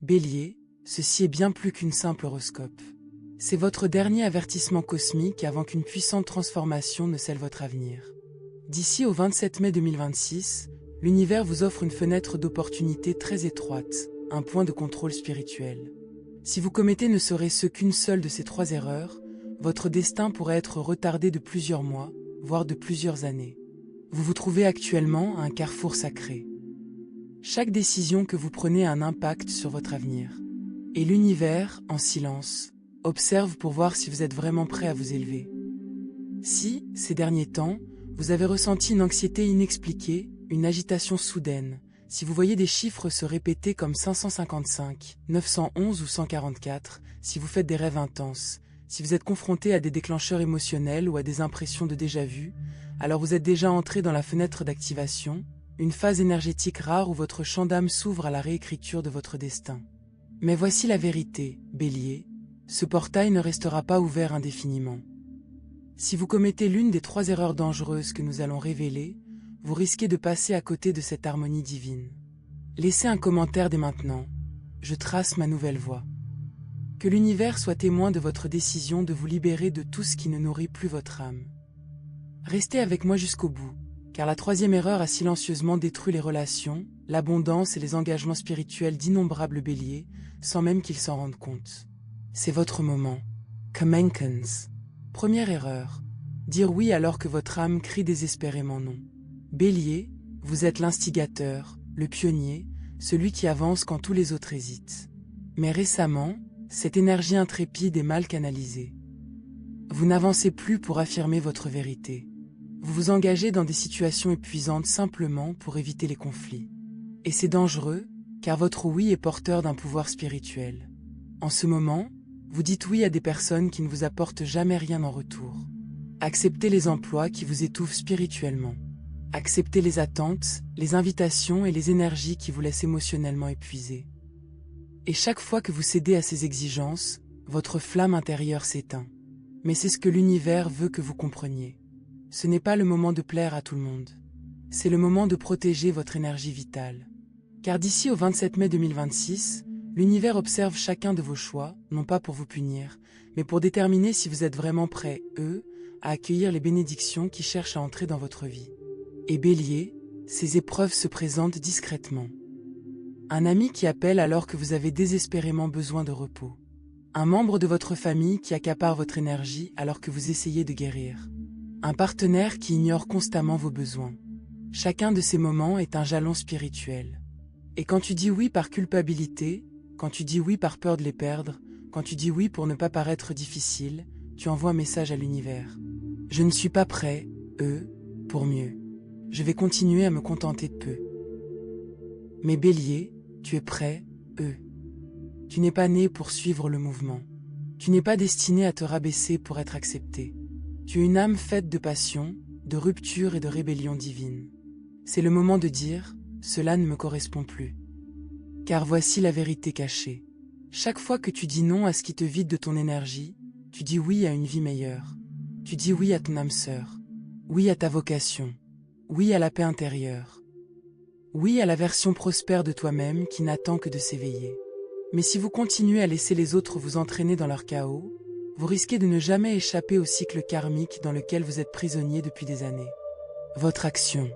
Bélier, ceci est bien plus qu'une simple horoscope. C'est votre dernier avertissement cosmique avant qu'une puissante transformation ne scelle votre avenir. D'ici au 27 mai 2026, l'univers vous offre une fenêtre d'opportunité très étroite, un point de contrôle spirituel. Si vous commettez ne serait-ce qu'une seule de ces 3 erreurs, votre destin pourrait être retardé de plusieurs mois, voire de plusieurs années. Vous vous trouvez actuellement à un carrefour sacré. Chaque décision que vous prenez a un impact sur votre avenir. Et l'univers, en silence, observe pour voir si vous êtes vraiment prêt à vous élever. Si, ces derniers temps, vous avez ressenti une anxiété inexpliquée, une agitation soudaine, si vous voyez des chiffres se répéter comme 555, 911 ou 144, si vous faites des rêves intenses, si vous êtes confronté à des déclencheurs émotionnels ou à des impressions de déjà-vu, alors vous êtes déjà entré dans la fenêtre d'activation, une phase énergétique rare où votre champ d'âme s'ouvre à la réécriture de votre destin. Mais voici la vérité, Bélier, ce portail ne restera pas ouvert indéfiniment. Si vous commettez l'une des 3 erreurs dangereuses que nous allons révéler, vous risquez de passer à côté de cette harmonie divine. Laissez un commentaire dès maintenant. Je trace ma nouvelle voie. Que l'univers soit témoin de votre décision de vous libérer de tout ce qui ne nourrit plus votre âme. Restez avec moi jusqu'au bout, car la 3e erreur a silencieusement détruit les relations, l'abondance et les engagements spirituels d'innombrables béliers, sans même qu'ils s'en rendent compte. C'est votre moment. Kamenkens. Première erreur. Dire oui alors que votre âme crie désespérément non. Bélier, vous êtes l'instigateur, le pionnier, celui qui avance quand tous les autres hésitent. Mais récemment, cette énergie intrépide est mal canalisée. Vous n'avancez plus pour affirmer votre vérité. Vous vous engagez dans des situations épuisantes simplement pour éviter les conflits. Et c'est dangereux, car votre oui est porteur d'un pouvoir spirituel. En ce moment, vous dites oui à des personnes qui ne vous apportent jamais rien en retour. Acceptez les emplois qui vous étouffent spirituellement. Acceptez les attentes, les invitations et les énergies qui vous laissent émotionnellement épuisé. Et chaque fois que vous cédez à ces exigences, votre flamme intérieure s'éteint. Mais c'est ce que l'univers veut que vous compreniez. Ce n'est pas le moment de plaire à tout le monde. C'est le moment de protéger votre énergie vitale. Car d'ici au 27 mai 2026, l'univers observe chacun de vos choix, non pas pour vous punir, mais pour déterminer si vous êtes vraiment prêt, à accueillir les bénédictions qui cherchent à entrer dans votre vie. Et Bélier, ces épreuves se présentent discrètement. Un ami qui appelle alors que vous avez désespérément besoin de repos. Un membre de votre famille qui accapare votre énergie alors que vous essayez de guérir. Un partenaire qui ignore constamment vos besoins. Chacun de ces moments est un jalon spirituel. Et quand tu dis oui par culpabilité, quand tu dis oui par peur de les perdre, quand tu dis oui pour ne pas paraître difficile, tu envoies un message à l'univers. Je ne suis pas prêt, pour mieux. Je vais continuer à me contenter de peu. Mais Bélier, tu es prêt, Tu n'es pas né pour suivre le mouvement. Tu n'es pas destiné à te rabaisser pour être accepté. Tu es une âme faite de passion, de rupture et de rébellion divine. C'est le moment de dire, cela ne me correspond plus. Car voici la vérité cachée. Chaque fois que tu dis non à ce qui te vide de ton énergie, tu dis oui à une vie meilleure. Tu dis oui à ton âme sœur. Oui à ta vocation. Oui à la paix intérieure. Oui à la version prospère de toi-même qui n'attend que de s'éveiller. Mais si vous continuez à laisser les autres vous entraîner dans leur chaos, vous risquez de ne jamais échapper au cycle karmique dans lequel vous êtes prisonnier depuis des années. Votre action.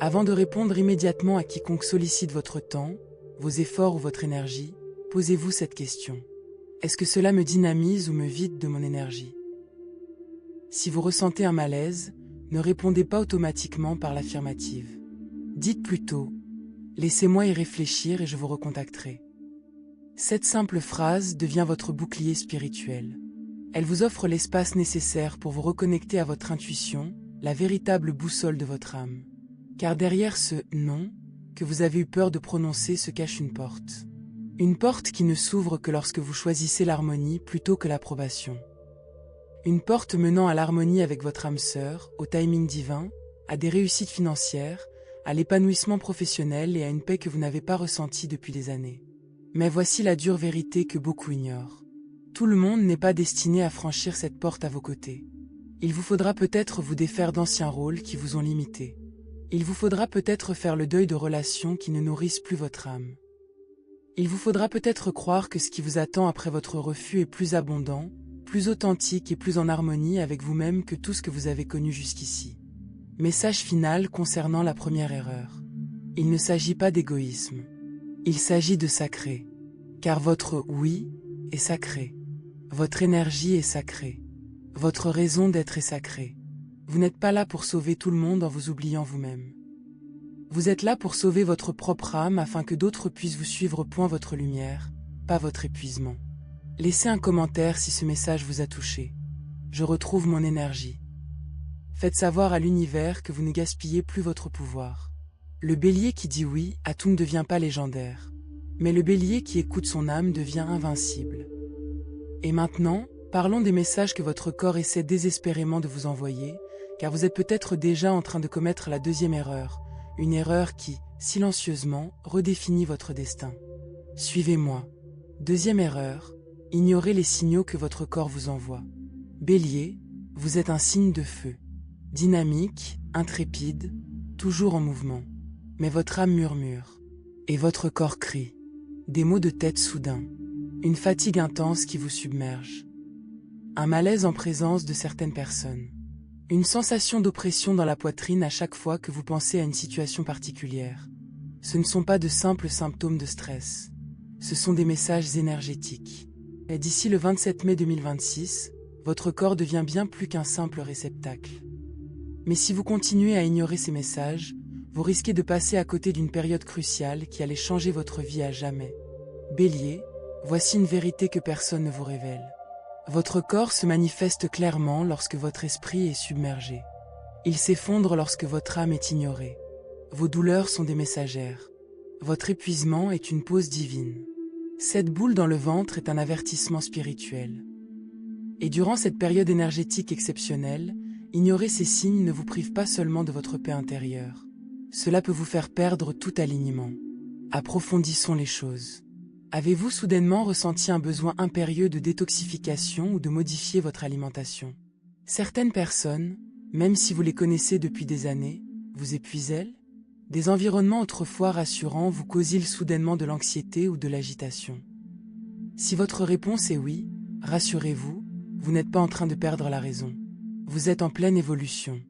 Avant de répondre immédiatement à quiconque sollicite votre temps, vos efforts ou votre énergie, posez-vous cette question. Est-ce que cela me dynamise ou me vide de mon énergie? Si vous ressentez un malaise, ne répondez pas automatiquement par l'affirmative. Dites plutôt « Laissez-moi y réfléchir et je vous recontacterai ». Cette simple phrase devient votre bouclier spirituel. Elle vous offre l'espace nécessaire pour vous reconnecter à votre intuition, la véritable boussole de votre âme. Car derrière ce « non » que vous avez eu peur de prononcer se cache une porte. Une porte qui ne s'ouvre que lorsque vous choisissez l'harmonie plutôt que l'approbation. Une porte menant à l'harmonie avec votre âme sœur, au timing divin, à des réussites financières, à l'épanouissement professionnel et à une paix que vous n'avez pas ressentie depuis des années. Mais voici la dure vérité que beaucoup ignorent. Tout le monde n'est pas destiné à franchir cette porte à vos côtés. Il vous faudra peut-être vous défaire d'anciens rôles qui vous ont limité. Il vous faudra peut-être faire le deuil de relations qui ne nourrissent plus votre âme. Il vous faudra peut-être croire que ce qui vous attend après votre refus est plus abondant, plus authentique et plus en harmonie avec vous-même que tout ce que vous avez connu jusqu'ici. Message final concernant la première erreur. Il ne s'agit pas d'égoïsme. Il s'agit de sacré. Car votre oui est sacré. Votre énergie est sacrée. Votre raison d'être est sacrée. Vous n'êtes pas là pour sauver tout le monde en vous oubliant vous-même. Vous êtes là pour sauver votre propre âme afin que d'autres puissent vous suivre point votre lumière, pas votre épuisement. Laissez un commentaire si ce message vous a touché. Je retrouve mon énergie. Faites savoir à l'univers que vous ne gaspillez plus votre pouvoir. Le bélier qui dit oui à tout ne devient pas légendaire. Mais le bélier qui écoute son âme devient invincible. Et maintenant, parlons des messages que votre corps essaie désespérément de vous envoyer, car vous êtes peut-être déjà en train de commettre la deuxième erreur, une erreur qui, silencieusement, redéfinit votre destin. Suivez-moi. Deuxième erreur, ignorez les signaux que votre corps vous envoie. Bélier, vous êtes un signe de feu. Dynamique, intrépide, toujours en mouvement. Mais votre âme murmure. Et votre corps crie. Des maux de tête soudains. Une fatigue intense qui vous submerge. Un malaise en présence de certaines personnes. Une sensation d'oppression dans la poitrine à chaque fois que vous pensez à une situation particulière. Ce ne sont pas de simples symptômes de stress. Ce sont des messages énergétiques. Et d'ici le 27 mai 2026, votre corps devient bien plus qu'un simple réceptacle. Mais si vous continuez à ignorer ces messages, vous risquez de passer à côté d'une période cruciale qui allait changer votre vie à jamais. Bélier, voici une vérité que personne ne vous révèle. Votre corps se manifeste clairement lorsque votre esprit est submergé. Il s'effondre lorsque votre âme est ignorée. Vos douleurs sont des messagères. Votre épuisement est une pause divine. Cette boule dans le ventre est un avertissement spirituel. Et durant cette période énergétique exceptionnelle, ignorer ces signes ne vous prive pas seulement de votre paix intérieure. Cela peut vous faire perdre tout alignement. Approfondissons les choses. Avez-vous soudainement ressenti un besoin impérieux de détoxification ou de modifier votre alimentation? Certaines personnes, même si vous les connaissez depuis des années, vous épuisent-elles? Des environnements autrefois rassurants vous causent-ils soudainement de l'anxiété ou de l'agitation? Si votre réponse est oui, rassurez-vous, vous n'êtes pas en train de perdre la raison. Vous êtes en pleine évolution.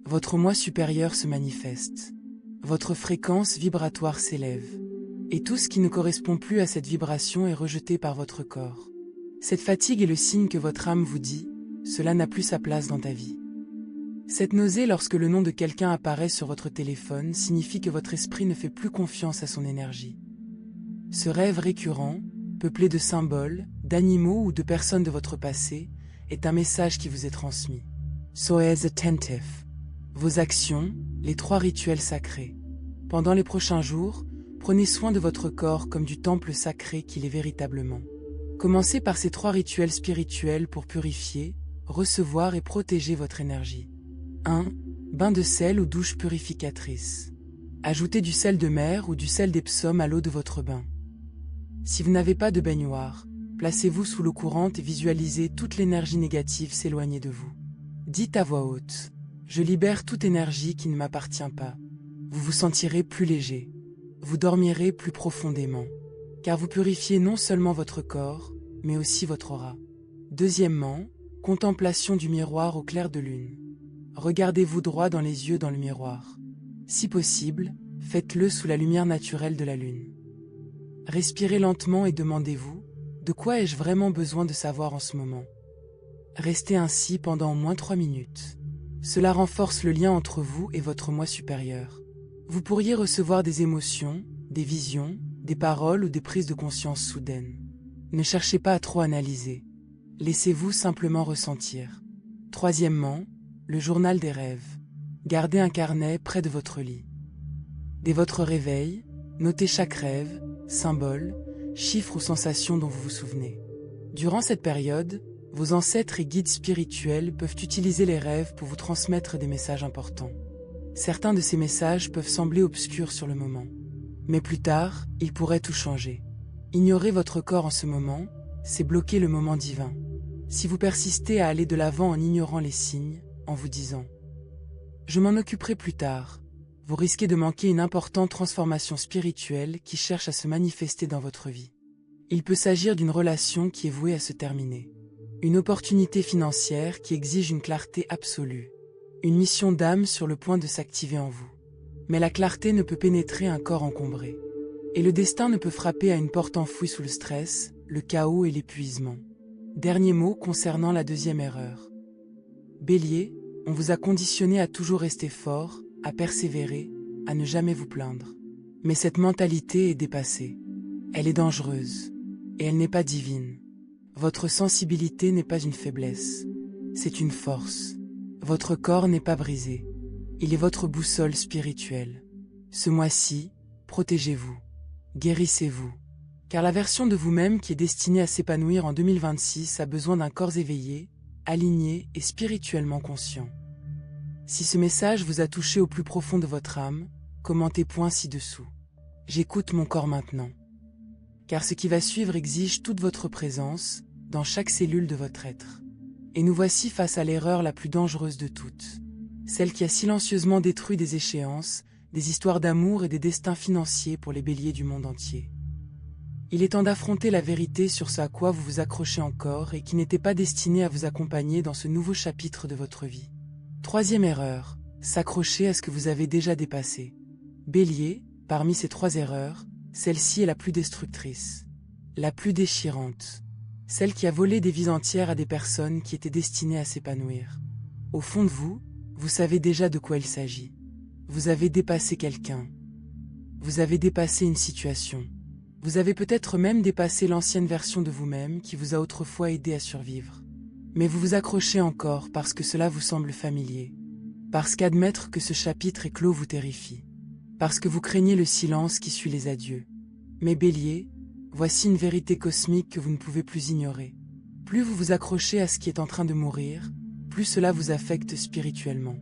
Votre moi supérieur se manifeste. Votre fréquence vibratoire s'élève. Et tout ce qui ne correspond plus à cette vibration est rejeté par votre corps. Cette fatigue est le signe que votre âme vous dit « Cela n'a plus sa place dans ta vie ». Cette nausée lorsque le nom de quelqu'un apparaît sur votre téléphone signifie que votre esprit ne fait plus confiance à son énergie. Ce rêve récurrent, peuplé de symboles, d'animaux ou de personnes de votre passé, est un message qui vous est transmis. Soyez attentif. Vos actions, les 3 rituels sacrés. Pendant les prochains jours, prenez soin de votre corps comme du temple sacré qu'il est véritablement. Commencez par ces 3 rituels spirituels pour purifier, recevoir et protéger votre énergie. 1. Bain de sel ou douche purificatrice. Ajoutez du sel de mer ou du sel d'Epsom à l'eau de votre bain. Si vous n'avez pas de baignoire, placez-vous sous l'eau courante et visualisez toute l'énergie négative s'éloigner de vous. Dites à voix haute « Je libère toute énergie qui ne m'appartient pas ». Vous vous sentirez plus léger. Vous dormirez plus profondément, car vous purifiez non seulement votre corps, mais aussi votre aura. Deuxièmement, contemplation du miroir au clair de lune. Regardez-vous droit dans les yeux dans le miroir. Si possible, faites-le sous la lumière naturelle de la lune. Respirez lentement et demandez-vous, de quoi ai-je vraiment besoin de savoir en ce moment? Restez ainsi pendant au moins 3 minutes. Cela renforce le lien entre vous et votre moi supérieur. Vous pourriez recevoir des émotions, des visions, des paroles ou des prises de conscience soudaines. Ne cherchez pas à trop analyser. Laissez-vous simplement ressentir. Troisièmement, le journal des rêves. Gardez un carnet près de votre lit. Dès votre réveil, notez chaque rêve, symbole, chiffre ou sensation dont vous vous souvenez. Durant cette période, vos ancêtres et guides spirituels peuvent utiliser les rêves pour vous transmettre des messages importants. Certains de ces messages peuvent sembler obscurs sur le moment. Mais plus tard, ils pourraient tout changer. Ignorer votre corps en ce moment, c'est bloquer le moment divin. Si vous persistez à aller de l'avant en ignorant les signes, en vous disant « Je m'en occuperai plus tard », vous risquez de manquer une importante transformation spirituelle qui cherche à se manifester dans votre vie. Il peut s'agir d'une relation qui est vouée à se terminer, une opportunité financière qui exige une clarté absolue, une mission d'âme sur le point de s'activer en vous. Mais la clarté ne peut pénétrer un corps encombré. Et le destin ne peut frapper à une porte enfouie sous le stress, le chaos et l'épuisement. Dernier mot concernant la deuxième erreur. Bélier, on vous a conditionné à toujours rester fort, à persévérer, à ne jamais vous plaindre. Mais cette mentalité est dépassée. Elle est dangereuse. Et elle n'est pas divine. Votre sensibilité n'est pas une faiblesse. C'est une force. Votre corps n'est pas brisé. Il est votre boussole spirituelle. Ce mois-ci, protégez-vous. Guérissez-vous. Car la version de vous-même qui est destinée à s'épanouir en 2026 a besoin d'un corps éveillé, aligné et spirituellement conscient. Si ce message vous a touché au plus profond de votre âme, commentez point ci-dessous. J'écoute mon corps maintenant. Car ce qui va suivre exige toute votre présence, dans chaque cellule de votre être. Et nous voici face à l'erreur la plus dangereuse de toutes. Celle qui a silencieusement détruit des échéances, des histoires d'amour et des destins financiers pour les béliers du monde entier. Il est temps d'affronter la vérité sur ce à quoi vous vous accrochez encore et qui n'était pas destiné à vous accompagner dans ce nouveau chapitre de votre vie. Troisième erreur, s'accrocher à ce que vous avez déjà dépassé. Bélier, parmi ces 3 erreurs, celle-ci est la plus destructrice, la plus déchirante, celle qui a volé des vies entières à des personnes qui étaient destinées à s'épanouir. Au fond de vous, vous savez déjà de quoi il s'agit. Vous avez dépassé quelqu'un. Vous avez dépassé une situation. Vous avez peut-être même dépassé l'ancienne version de vous-même qui vous a autrefois aidé à survivre. Mais vous vous accrochez encore parce que cela vous semble familier. Parce qu'admettre que ce chapitre est clos vous terrifie. Parce que vous craignez le silence qui suit les adieux. Mais Bélier, voici une vérité cosmique que vous ne pouvez plus ignorer. Plus vous vous accrochez à ce qui est en train de mourir, plus cela vous affecte spirituellement.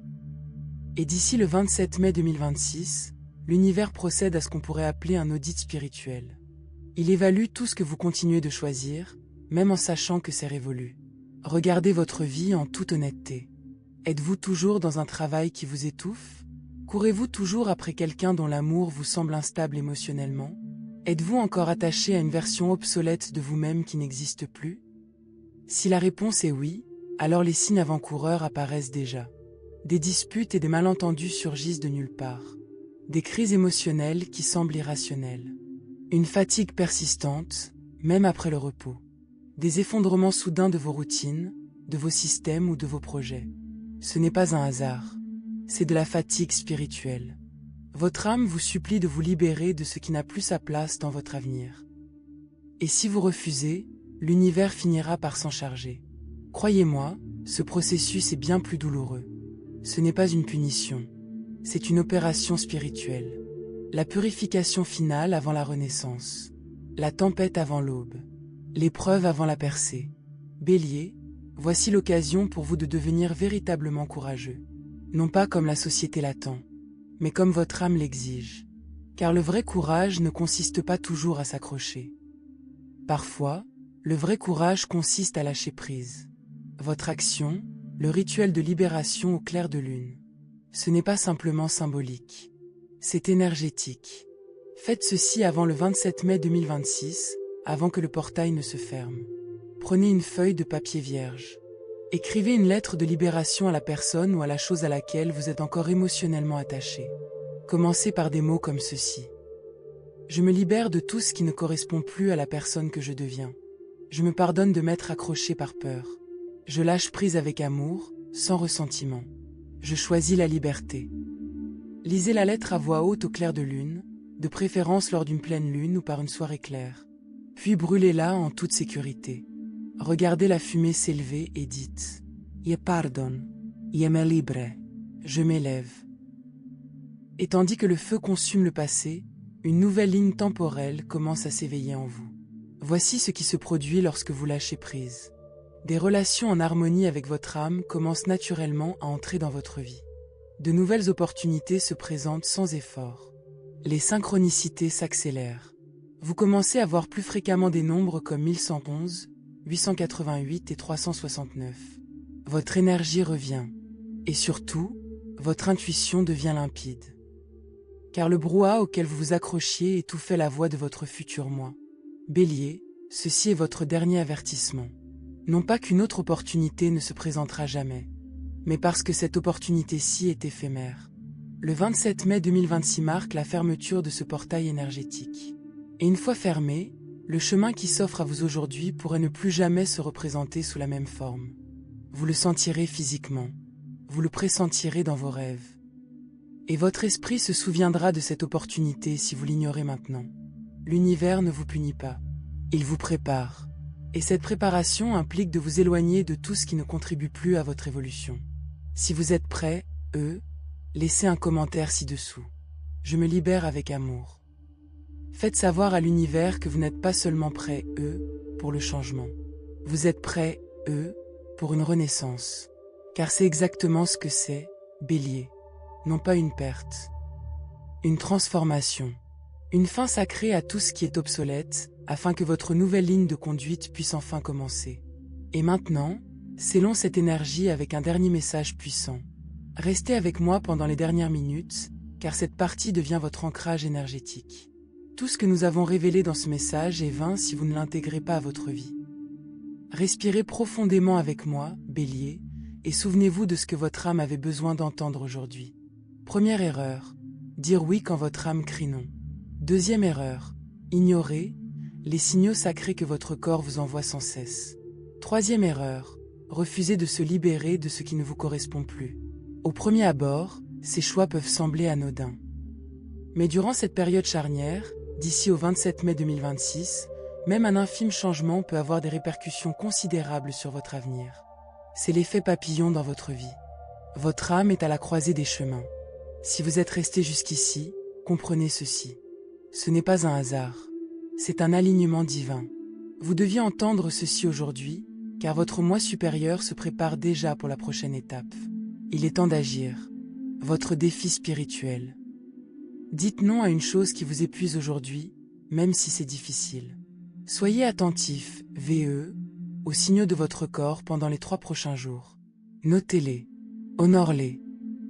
Et d'ici le 27 mai 2026, l'univers procède à ce qu'on pourrait appeler un audit spirituel. Il évalue tout ce que vous continuez de choisir, même en sachant que c'est révolu. Regardez votre vie en toute honnêteté. Êtes-vous toujours dans un travail qui vous étouffe? Courez-vous toujours après quelqu'un dont l'amour vous semble instable émotionnellement? Êtes-vous encore attaché à une version obsolète de vous-même qui n'existe plus? Si la réponse est oui, alors les signes avant-coureurs apparaissent déjà. Des disputes et des malentendus surgissent de nulle part. Des crises émotionnelles qui semblent irrationnelles. Une fatigue persistante, même après le repos. Des effondrements soudains de vos routines, de vos systèmes ou de vos projets. Ce n'est pas un hasard. C'est de la fatigue spirituelle. Votre âme vous supplie de vous libérer de ce qui n'a plus sa place dans votre avenir. Et si vous refusez, l'univers finira par s'en charger. Croyez-moi, ce processus est bien plus douloureux. Ce n'est pas une punition. C'est une opération spirituelle. La purification finale avant la renaissance. La tempête avant l'aube. L'épreuve avant la percée. Bélier, voici l'occasion pour vous de devenir véritablement courageux. Non pas comme la société l'attend, mais comme votre âme l'exige. Car le vrai courage ne consiste pas toujours à s'accrocher. Parfois, le vrai courage consiste à lâcher prise. Votre action, le rituel de libération au clair de lune. Ce n'est pas simplement symbolique. C'est énergétique. Faites ceci avant le 27 mai 2026, avant que le portail ne se ferme. Prenez une feuille de papier vierge. Écrivez une lettre de libération à la personne ou à la chose à laquelle vous êtes encore émotionnellement attaché. Commencez par des mots comme ceci. Je me libère de tout ce qui ne correspond plus à la personne que je deviens. Je me pardonne de m'être accroché par peur. Je lâche prise avec amour, sans ressentiment. Je choisis la liberté. Lisez la lettre à voix haute au clair de lune, de préférence lors d'une pleine lune ou par une soirée claire. Puis brûlez-la en toute sécurité. Regardez la fumée s'élever et dites « Je pardonne, je me libre, je m'élève ». Et tandis que le feu consume le passé, une nouvelle ligne temporelle commence à s'éveiller en vous. Voici ce qui se produit lorsque vous lâchez prise. Des relations en harmonie avec votre âme commencent naturellement à entrer dans votre vie. De nouvelles opportunités se présentent sans effort. Les synchronicités s'accélèrent. Vous commencez à voir plus fréquemment des nombres comme 1111, 888 et 369. Votre énergie revient. Et surtout, votre intuition devient limpide. car le brouhaha auquel vous vous accrochiez étouffait la voix de votre futur moi. Bélier, ceci est votre dernier avertissement. Non pas qu'une autre opportunité ne se présentera jamais, mais parce que cette opportunité-ci est éphémère. Le 27 mai 2026 marque la fermeture de ce portail énergétique. Et une fois fermé, le chemin qui s'offre à vous aujourd'hui pourrait ne plus jamais se représenter sous la même forme. Vous le sentirez physiquement, vous le pressentirez dans vos rêves. Et votre esprit se souviendra de cette opportunité si vous l'ignorez maintenant. L'univers ne vous punit pas, il vous prépare. Et cette préparation implique de vous éloigner de tout ce qui ne contribue plus à votre évolution. Si vous êtes prêts, laissez un commentaire ci-dessous. Je me libère avec amour. Faites savoir à l'univers que vous n'êtes pas seulement prêts, pour le changement. Vous êtes prêts, pour une renaissance. Car c'est exactement ce que c'est, Bélier. Non pas une perte. Une transformation. Une fin sacrée à tout ce qui est obsolète, afin que votre nouvelle ligne de conduite puisse enfin commencer. Et maintenant, scellons cette énergie avec un dernier message puissant. Restez avec moi pendant les dernières minutes, car cette partie devient votre ancrage énergétique. Tout ce que nous avons révélé dans ce message est vain si vous ne l'intégrez pas à votre vie. Respirez profondément avec moi, Bélier, et souvenez-vous de ce que votre âme avait besoin d'entendre aujourd'hui. Première erreur, dire oui quand votre âme crie non. Deuxième erreur, ignorer les signaux sacrés que votre corps vous envoie sans cesse. Troisième erreur, refuser de se libérer de ce qui ne vous correspond plus. Au premier abord, ces choix peuvent sembler anodins. Mais durant cette période charnière, d'ici au 27 mai 2026, même un infime changement peut avoir des répercussions considérables sur votre avenir. C'est l'effet papillon dans votre vie. Votre âme est à la croisée des chemins. Si vous êtes resté jusqu'ici, comprenez ceci. Ce n'est pas un hasard. C'est un alignement divin. Vous deviez entendre ceci aujourd'hui, car votre moi supérieur se prépare déjà pour la prochaine étape. Il est temps d'agir. Votre défi spirituel. Dites non à une chose qui vous épuise aujourd'hui, même si c'est difficile. Soyez attentif, VE, aux signaux de votre corps pendant les 3 prochains jours. Notez-les. Honore-les.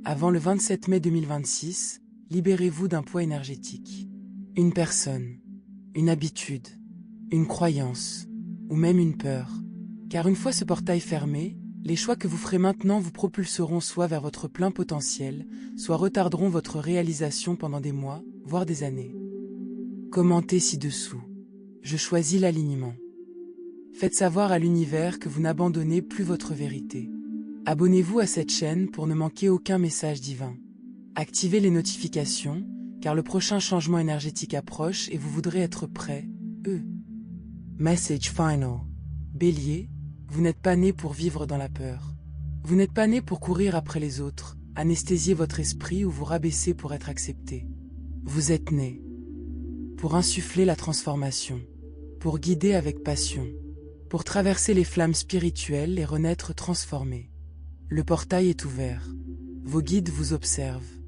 Avant le 27 mai 2026, libérez-vous d'un poids énergétique. Une personne, une habitude, une croyance, ou même une peur. Car une fois ce portail fermé, les choix que vous ferez maintenant vous propulseront soit vers votre plein potentiel, soit retarderont votre réalisation pendant des mois, voire des années. Commentez ci-dessous. Je choisis l'alignement. Faites savoir à l'univers que vous n'abandonnez plus votre vérité. Abonnez-vous à cette chaîne pour ne manquer aucun message divin. Activez les notifications, car le prochain changement énergétique approche et vous voudrez être prêt, Message final. Bélier, vous n'êtes pas né pour vivre dans la peur. Vous n'êtes pas né pour courir après les autres, anesthésier votre esprit ou vous rabaisser pour être accepté. Vous êtes né pour insuffler la transformation, pour guider avec passion, pour traverser les flammes spirituelles et renaître transformé. Le portail est ouvert. Vos guides vous observent.